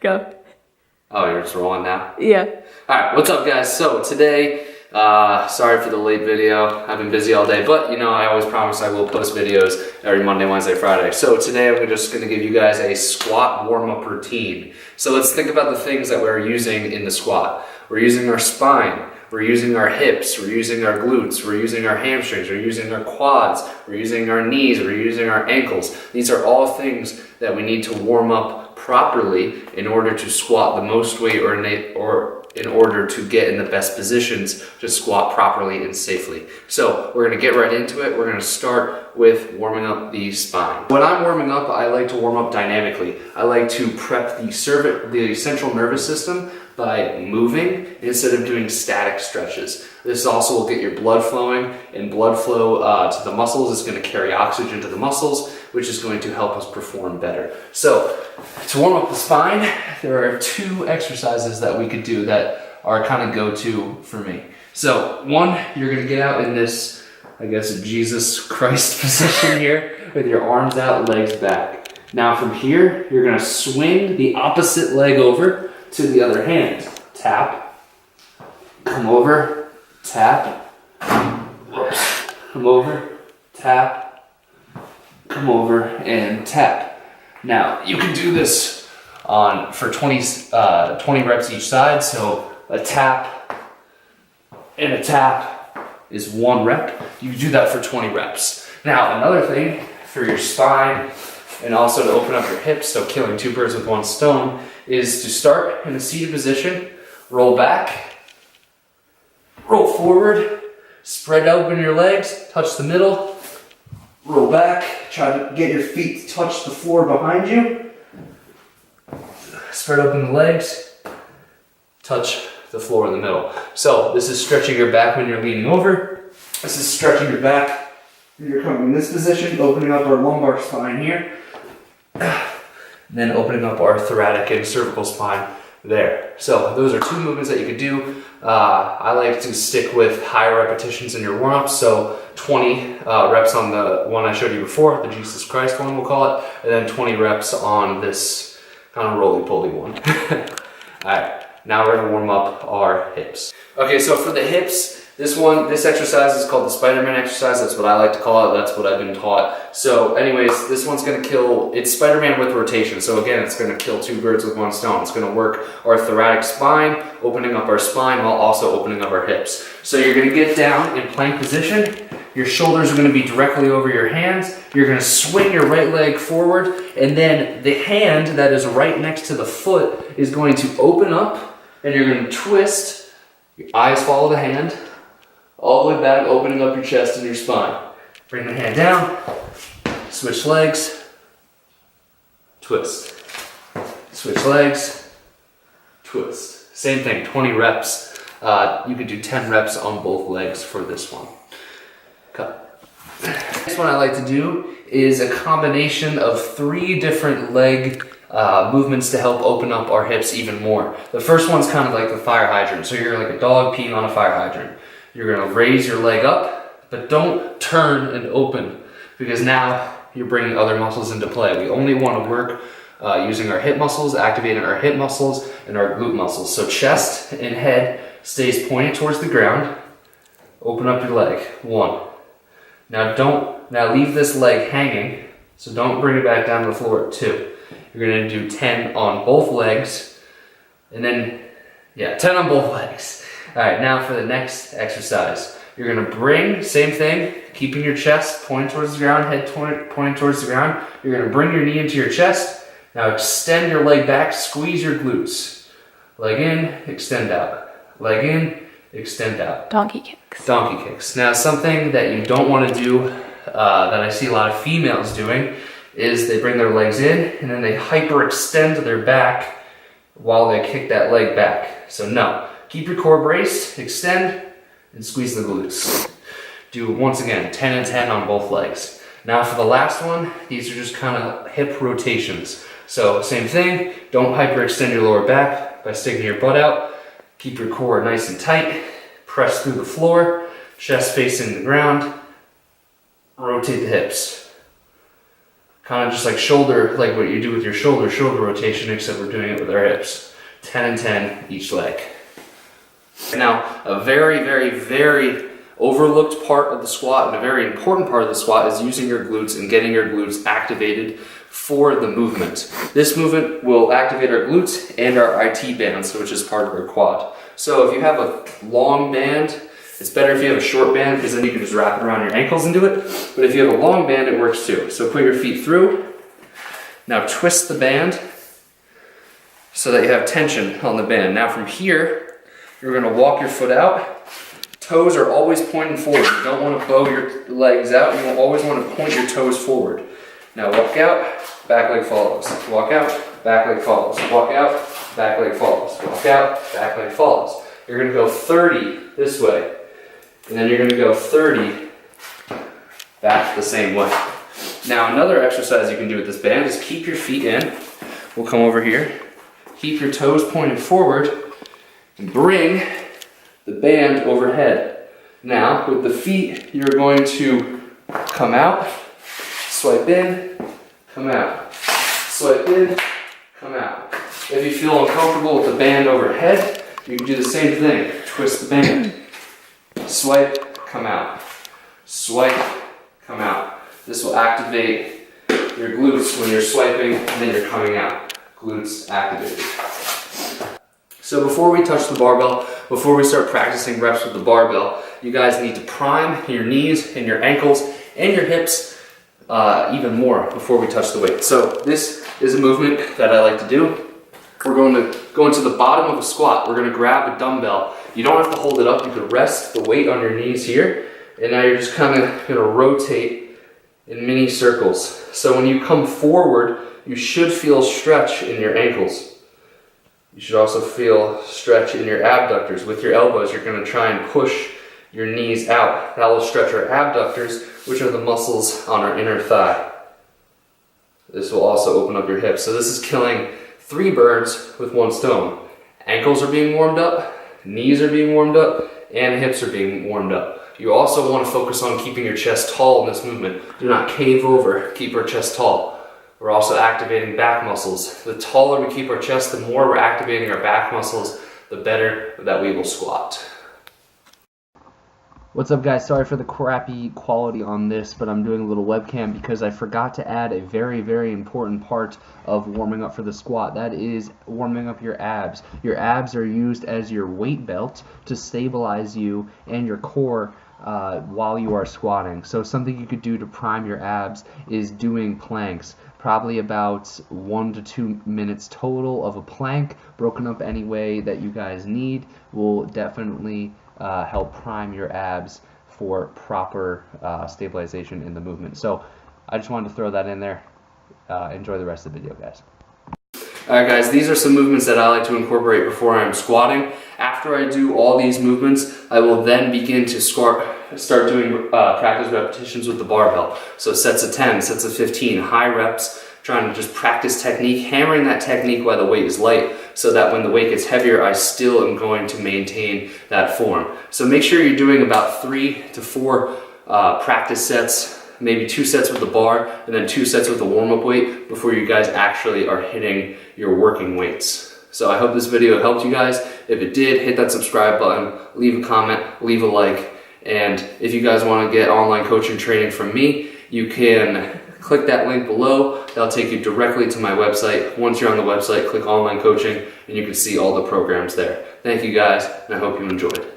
Go. Oh, you're just rolling now? Yeah. Alright, what's up guys? So today, sorry for the late video. I've been busy all day, but you know, I always promise I will post videos every Monday, Wednesday, Friday. So today I'm just going to give you guys a squat warm-up routine. So let's think about the things that we're using in the squat. We're using our spine, we're using our hips, we're using our glutes, we're using our hamstrings, we're using our quads, we're using our knees, we're using our ankles. These are all things that we need to warm up properly in order to squat the most weight or in order to get in the best positions to squat properly and safely. So we're going to get right into it. We're going to start with warming up the spine. When I'm warming up, I like to warm up dynamically. I like to prep the central nervous system by moving instead of doing static stretches. This also will get your blood flowing, and blood flow to the muscles is going to carry oxygen to the muscles, which is going to help us perform better. So to warm up the spine, there are two exercises that we could do that are kind of go-to for me. So one, you're going to get out in this, I guess, Jesus Christ position here with your arms out, legs back. Now from here, you're going to swing the opposite leg over to the other hand. Tap, come over, tap, come over, tap, come over, and tap. Now, you can do this for 20 reps each side, so a tap and a tap is 1 rep. You can do that for 20 reps. Now, another thing for your spine and also to open up your hips, so killing 2 birds with 1 stone, is to start in a seated position, roll back, roll forward, spread open your legs, touch the middle, roll back, try to get your feet to touch the floor behind you, spread open the legs, touch the floor in the middle. So this is stretching your back when you're leaning over, this is stretching your back when you're coming in this position, opening up our lumbar spine here, and then opening up our thoracic and cervical spine there. So those are 2 movements that you could do. I like to stick with higher repetitions in your warm-up, so 20 reps on the one I showed you before, the Jesus Christ one we'll call it, and then 20 reps on this kind of roly-poly one. Alright, now we're going to warm up our hips. Okay, so for the hips, this exercise is called the Spider-Man exercise. That's what I like to call it. That's what I've been taught. So anyways, this one's going to kill, it's Spider-Man with rotation. So again, it's going to kill 2 birds with 1 stone. It's going to work our thoracic spine, opening up our spine while also opening up our hips. So you're going to get down in plank position. Your shoulders are going to be directly over your hands. You're going to swing your right leg forward, and then the hand that is right next to the foot is going to open up, and you're going to twist. Your eyes follow the hand all the way back, opening up your chest and your spine. Bring the hand down, switch legs, twist. Switch legs, twist. Same thing, 20 reps. You could do 10 reps on both legs for this one. Cut. Next one I like to do is a combination of 3 different leg movements to help open up our hips even more. The first one's kind of like the fire hydrant. So you're like a dog peeing on a fire hydrant. You're going to raise your leg up, but don't turn and open, because now you're bringing other muscles into play. We only want to work using our hip muscles, activating our hip muscles and our glute muscles. So chest and head stays pointed towards the ground. Open up your leg. 1. Now leave this leg hanging, so don't bring it back down to the floor. 2. You're going to do 10 on both legs, and then, 10 on both legs. All right, now for the next exercise. You're going to bring, same thing, keeping your chest pointing towards the ground, head pointing towards the ground. You're going to bring your knee into your chest. Now extend your leg back, squeeze your glutes. Leg in, extend out. Leg in, extend out. Donkey kicks. Donkey kicks. Now something that you don't want to do, that I see a lot of females doing, is they bring their legs in and then they hyperextend their back while they kick that leg back. So no. Keep your core braced, extend, and squeeze the glutes. Do, once again, 10 and 10 on both legs. Now for the last one, these are just kind of hip rotations. So same thing, don't hyperextend your lower back by sticking your butt out. Keep your core nice and tight. Press through the floor, chest facing the ground. Rotate the hips. Kind of just like shoulder, like what you do with your shoulder rotation, except we're doing it with our hips. 10 and 10 each leg. Now, a very, very, very overlooked part of the squat and a very important part of the squat is using your glutes and getting your glutes activated for the movement. This movement will activate our glutes and our IT bands, which is part of our quad. So if you have a long band, it's better if you have a short band because then you can just wrap it around your ankles and do it. But if you have a long band, it works too. So put your feet through. Now twist the band so that you have tension on the band. Now from here, you're going to walk your foot out. Toes are always pointing forward. You don't want to bow your legs out. You always want to point your toes forward. Now walk out, back leg follows. Walk out, back leg follows. Walk out, back leg follows. Walk out, back leg follows. You're going to go 30 this way. And then you're going to go 30 back the same way. Now another exercise you can do with this band is keep your feet in. We'll come over here. Keep your toes pointed forward and bring the band overhead. Now with the feet, you're going to come out, swipe in, come out, swipe in, come out. If you feel uncomfortable with the band overhead, you can do the same thing. Twist the band. Swipe, come out. Swipe, come out. This will activate your glutes when you're swiping and then you're coming out. Glutes activated. So before we touch the barbell, before we start practicing reps with the barbell, you guys need to prime your knees and your ankles and your hips even more before we touch the weight. So this is a movement that I like to do. We're going to go into the bottom of a squat. We're going to grab a dumbbell. You don't have to hold it up. You could rest the weight on your knees here. And now you're just kind of going to rotate in mini circles. So when you come forward, you should feel stretch in your ankles. You should also feel stretch in your abductors. With your elbows, you're going to try and push your knees out. That will stretch our abductors, which are the muscles on our inner thigh. This will also open up your hips. So this is killing 3 birds with 1 stone. Ankles are being warmed up, knees are being warmed up, and hips are being warmed up. You also want to focus on keeping your chest tall in this movement. Do not cave over, keep our chest tall. We're also activating back muscles. The taller we keep our chest, the more we're activating our back muscles, the better that we will squat. What's up guys, sorry for the crappy quality on this, but I'm doing a little webcam because I forgot to add a very, very important part of warming up for the squat. That is warming up your abs. Your abs are used as your weight belt to stabilize you and your core while you are squatting. So something you could do to prime your abs is doing planks. Probably about 1 to 2 minutes total of a plank, broken up any way that you guys need, will definitely help prime your abs for proper stabilization in the movement. So I just wanted to throw that in there. Enjoy the rest of the video, guys. Alright guys, these are some movements that I like to incorporate before I'm squatting. After I do all these movements, I will then begin to start doing practice repetitions with the barbell. So sets of 10, sets of 15, high reps, trying to just practice technique, hammering that technique while the weight is light, so that when the weight gets heavier, I still am going to maintain that form. So make sure you're doing about 3 to 4 practice sets, maybe 2 sets with the bar, and then 2 sets with the warm-up weight before you guys actually are hitting your working weights. So I hope this video helped you guys. If it did, hit that subscribe button, leave a comment, leave a like, and if you guys want to get online coaching training from me, you can click that link below. That'll take you directly to my website. Once you're on the website, click online coaching, and you can see all the programs there. Thank you guys, and I hope you enjoyed.